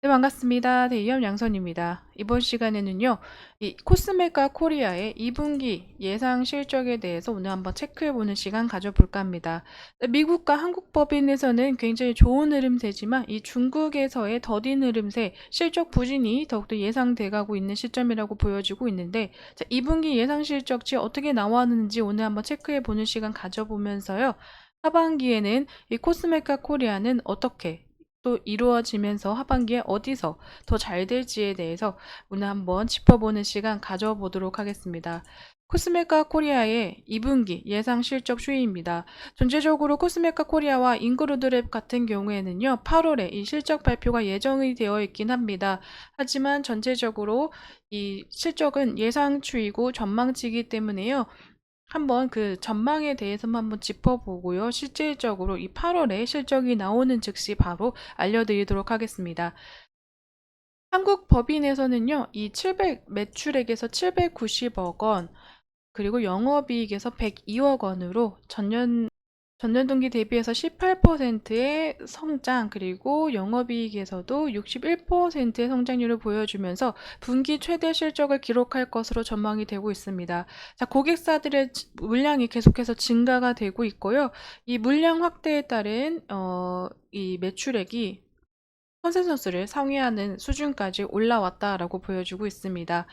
네, 반갑습니다. 대기업 양선입니다. 이번 시간에는요, 이 코스메카 코리아의 2분기 예상 실적에 대해서 오늘 한번 체크해보는 시간 가져볼까 합니다. 네, 미국과 한국 법인에서는 굉장히 좋은 흐름세지만 이 중국에서의 더딘 흐름세, 실적 부진이 더욱더 예상돼가고 있는 시점이라고 보여지고 있는데, 자, 2분기 예상 실적치 어떻게 나왔는지 오늘 한번 체크해보는 시간 가져보면서요, 하반기에는 이 코스메카 코리아는 어떻게 또 이루어지면서 하반기에 어디서 더 잘 될지에 대해서 오늘 한번 짚어보는 시간 가져보도록 하겠습니다. 코스메카 코리아의 2분기 예상 실적 추이입니다. 전체적으로 코스메카 코리아와 인그루드랩 같은 경우에는요, 8월에 이 실적 발표가 예정이 되어 있긴 합니다. 하지만 전체적으로 이 실적은 예상 추이고 전망치이기 때문에요. 한번 그 전망에 대해서만 한번 짚어보고요. 실질적으로 이 8월에 실적이 나오는 즉시 바로 알려드리도록 하겠습니다. 한국 법인에서는요, 이 매출액에서 790억 원, 그리고 영업이익에서 102억 원으로 전년 동기 대비해서 18%의 성장, 그리고 영업이익에서도 61%의 성장률을 보여주면서 분기 최대 실적을 기록할 것으로 전망이 되고 있습니다. 자, 고객사들의 물량이 계속해서 증가가 되고 있고요. 이 물량 확대에 따른 이 매출액이 컨센서스를 상회하는 수준까지 올라왔다라고 보여주고 있습니다.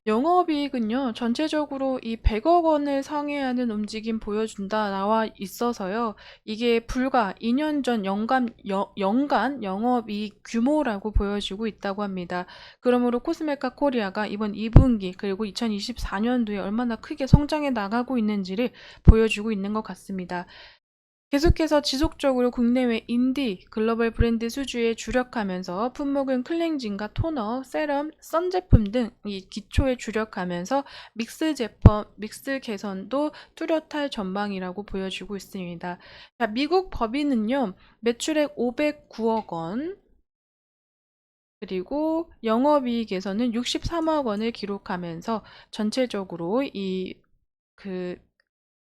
영업이익은요, 전체적으로 이 100억 원을 상회하는 움직임 보여준다 나와 있어서요, 이게 불과 2년 전 연간 영업이익 규모라고 보여지고 있다고 합니다. 그러므로 코스메카 코리아가 이번 2분기 그리고 2024년도에 얼마나 크게 성장해 나가고 있는지를 보여주고 있는 것 같습니다. 계속해서 지속적으로 국내외 인디 글로벌 브랜드 수주에 주력하면서 품목은 클렌징과 토너, 세럼, 선 제품 등 이 기초에 주력하면서 믹스 개선도 뚜렷할 전망이라고 보여지고 있습니다. 자, 미국 법인은요, 매출액 509억 원, 그리고 영업이익에서는 63억 원을 기록하면서 전체적으로 그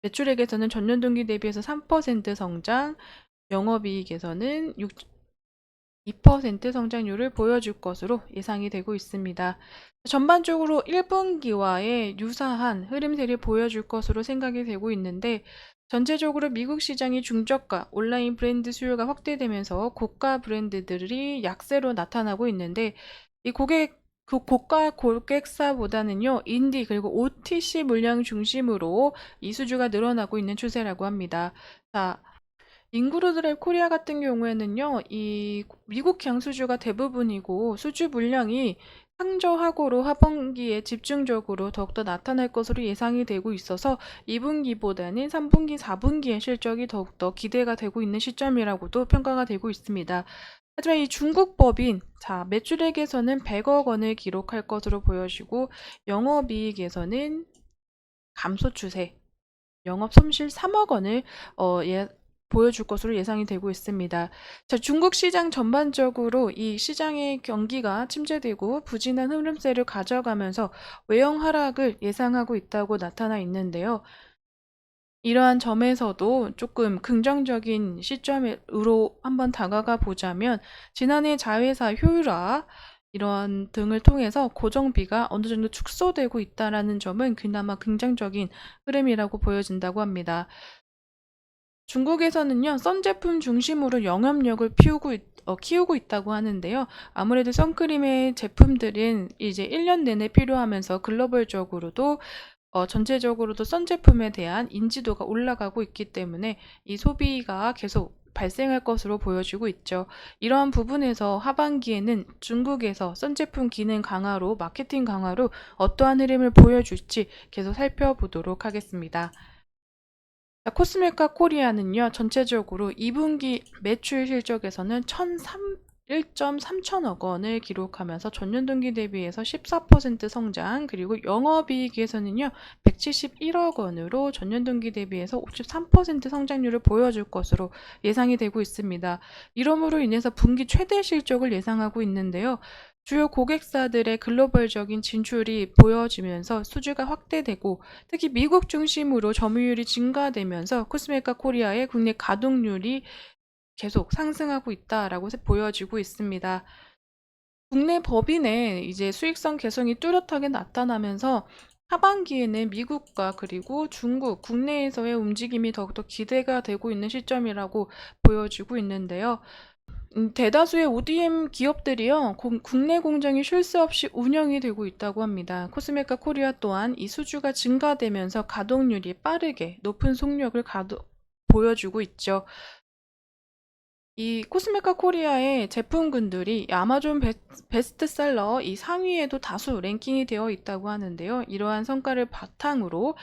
매출액에서는 전년 동기 대비해서 3% 성장, 영업이익에서는 2% 성장률을 보여줄 것으로 예상이 되고 있습니다. 전반적으로 1분기와의 유사한 흐름세를 보여줄 것으로 생각이 되고 있는데, 전체적으로 미국 시장이 중저가 온라인 브랜드 수요가 확대되면서 고가 브랜드들이 약세로 나타나고 있는데, 그 고가 고객사보다는요, 인디 그리고 OTC 물량 중심으로 이 수주가 늘어나고 있는 추세라고 합니다. 자, 인구루드랩 코리아 같은 경우에는요, 이 미국향 수주가 대부분이고 수주 물량이 상저하고로 하반기에 집중적으로 더욱더 나타날 것으로 예상이 되고 있어서 2분기보다는 3분기, 4분기의 실적이 더욱더 기대가 되고 있는 시점이라고도 평가가 되고 있습니다. 하지만 이 중국 법인, 자, 매출액에서는 100억 원을 기록할 것으로 보여지고 영업이익에서는 감소 추세, 영업 손실 3억 원을 보여줄 것으로 예상이 되고 있습니다. 자, 중국 시장 전반적으로 이 시장의 경기가 침체되고 부진한 흐름세를 가져가면서 외형 하락을 예상하고 있다고 나타나 있는데요. 이러한 점에서도 조금 긍정적인 시점으로 한번 다가가 보자면 지난해 자회사 효율화 이러한 등을 통해서 고정비가 어느 정도 축소되고 있다라는 점은 그나마 긍정적인 흐름이라고 보여진다고 합니다. 중국에서는요, 선 제품 중심으로 영업력을 키우고 있다고 하는데요. 아무래도 선크림의 제품들은 이제 1년 내내 필요하면서 글로벌적으로도 전체적으로도 선 제품에 대한 인지도가 올라가고 있기 때문에 이 소비가 계속 발생할 것으로 보여지고 있죠. 이러한 부분에서 하반기에는 중국에서 선 제품 기능 강화로 마케팅 강화로 어떠한 흐름을 보여줄지 계속 살펴보도록 하겠습니다. 자, 코스메카 코리아는요, 전체적으로 2분기 매출 실적에서는 1.3천억 원을 기록하면서 전년 동기 대비해서 14% 성장, 그리고 영업이익에서는요, 171억 원으로 전년 동기 대비해서 53% 성장률을 보여줄 것으로 예상이 되고 있습니다. 이러므로 인해서 분기 최대 실적을 예상하고 있는데요. 주요 고객사들의 글로벌적인 진출이 보여지면서 수주가 확대되고 특히 미국 중심으로 점유율이 증가되면서 코스메카 코리아의 국내 가동률이 계속 상승하고 있다라고 보여지고 있습니다. 국내 법인의 이제 수익성 개선이 뚜렷하게 나타나면서 하반기에는 미국과 그리고 중국, 국내에서의 움직임이 더욱더 기대가 되고 있는 시점이라고 보여지고 있는데요. 대다수의 ODM 기업들이요, 국내 공장이 쉴 새 없이 운영이 되고 있다고 합니다. 코스메카 코리아 또한 이 수주가 증가되면서 가동률이 빠르게 높은 속력을 보여주고 있죠. 이 코스메카 코리아의 제품군들이 아마존 베스트셀러 이 상위에도 다수 랭킹이 되어 있다고 하는데요. 이러한 성과를 바탕으로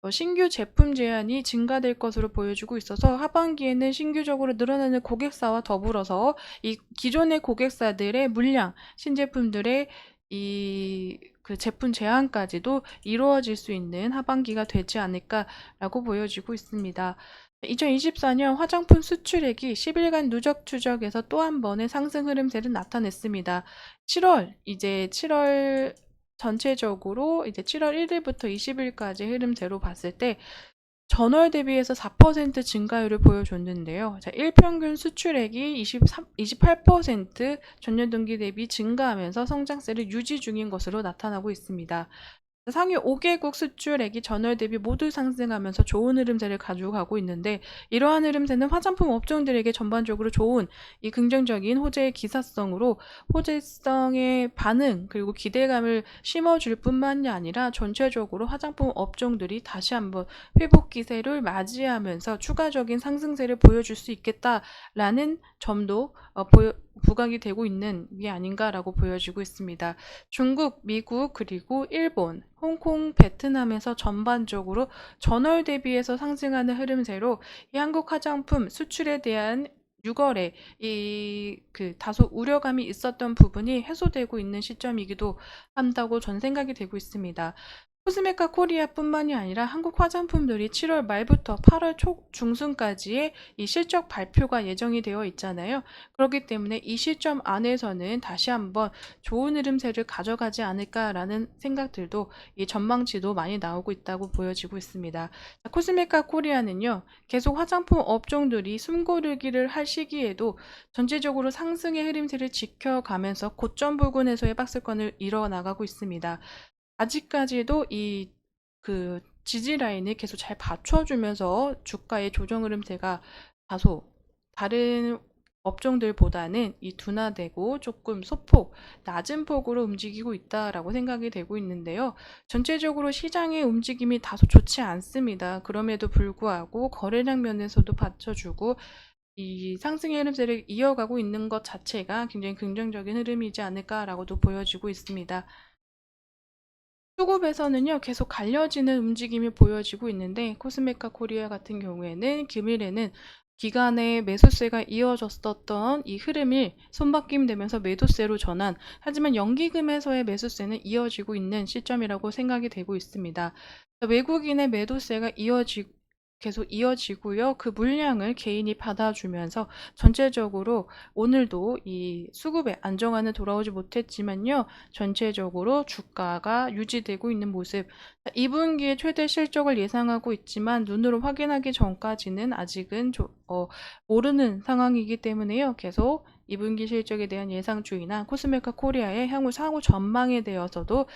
신규 제품 제안이 증가될 것으로 보여지고 있어서 하반기에는 신규적으로 늘어나는 고객사와 더불어서 이 기존의 고객사들의 물량, 신제품들의 그 제품 제한까지도 이루어질 수 있는 하반기가 되지 않을까라고 보여지고 있습니다. 2024년 화장품 수출액이 10일간 누적 추적에서 또 한 번의 상승 흐름세를 나타냈습니다. 7월 전체적으로 이제 7월 1일부터 20일까지 흐름세로 봤을 때 전월 대비해서 4% 증가율을 보여줬는데요. 자, 일평균 수출액이 28% 전년 동기 대비 증가하면서 성장세를 유지 중인 것으로 나타나고 있습니다. 상위 5개국 수출액이 전월 대비 모두 상승하면서 좋은 흐름세를 가져가고 있는데, 이러한 흐름세는 화장품 업종들에게 전반적으로 좋은 이 긍정적인 호재의 기사성으로 호재성의 반응 그리고 기대감을 심어줄 뿐만이 아니라 전체적으로 화장품 업종들이 다시 한번 회복 기세를 맞이하면서 추가적인 상승세를 보여줄 수 있겠다라는 점도 부각이 되고 있는 게 아닌가라고 보여지고 있습니다. 중국, 미국, 그리고 일본, 홍콩, 베트남에서 전반적으로 전월 대비해서 상승하는 흐름세로 이 한국 화장품 수출에 대한 6월에 다소 우려감이 있었던 부분이 해소되고 있는 시점이기도 한다고 전 생각이 되고 있습니다. 코스메카 코리아뿐만이 아니라 한국 화장품들이 7월 말부터 8월 중순까지의 이 실적 발표가 예정이 되어 있잖아요. 그렇기 때문에 이 시점 안에서는 다시 한번 좋은 흐름세를 가져가지 않을까라는 생각들도, 이 전망치도 많이 나오고 있다고 보여지고 있습니다. 코스메카 코리아는요, 계속 화장품 업종들이 숨고르기를 할 시기에도 전체적으로 상승의 흐름세를 지켜가면서 고점 부근에서의 박스권을 이뤄나가고 있습니다. 아직까지도 지지 라인을 계속 잘 받쳐주면서 주가의 조정 흐름세가 다소 다른 업종들보다는 이 둔화되고 조금 소폭 낮은 폭으로 움직이고 있다라고 생각이 되고 있는데요. 전체적으로 시장의 움직임이 다소 좋지 않습니다. 그럼에도 불구하고 거래량 면에서도 받쳐주고 이 상승의 흐름세를 이어가고 있는 것 자체가 굉장히 긍정적인 흐름이지 않을까라고도 보여지고 있습니다. 수급에서는요, 계속 갈려지는 움직임이 보여지고 있는데, 코스메카 코리아 같은 경우에는 금일에는 기간의 매수세가 이어졌었던 이 흐름이 손바뀜 되면서 매도세로 전환, 하지만 연기금에서의 매수세는 이어지고 있는 시점이라고 생각이 되고 있습니다. 외국인의 매도세가 계속 이어지고요. 그 물량을 개인이 받아주면서 전체적으로 오늘도 이 수급의 안정화는 돌아오지 못했지만요. 전체적으로 주가가 유지되고 있는 모습. 2분기에 최대 실적을 예상하고 있지만 눈으로 확인하기 전까지는 아직은 모르는 상황이기 때문에요. 계속 2분기 실적에 대한 예상주의나 코스메카 코리아의 향후 상호 전망에 대해서도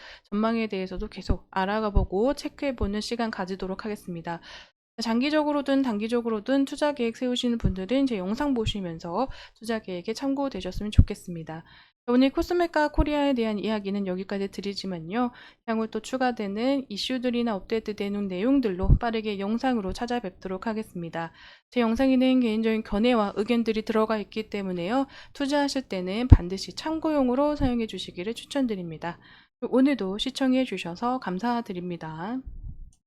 계속 알아가보고 체크해보는 시간 가지도록 하겠습니다. 장기적으로든 단기적으로든 투자 계획 세우시는 분들은 제 영상 보시면서 투자 계획에 참고되셨으면 좋겠습니다. 오늘 코스메카 코리아에 대한 이야기는 여기까지 드리지만요. 향후 또 추가되는 이슈들이나 업데이트되는 내용들로 빠르게 영상으로 찾아뵙도록 하겠습니다. 제 영상에는 개인적인 견해와 의견들이 들어가 있기 때문에요. 투자하실 때는 반드시 참고용으로 사용해 주시기를 추천드립니다. 오늘도 시청해 주셔서 감사드립니다.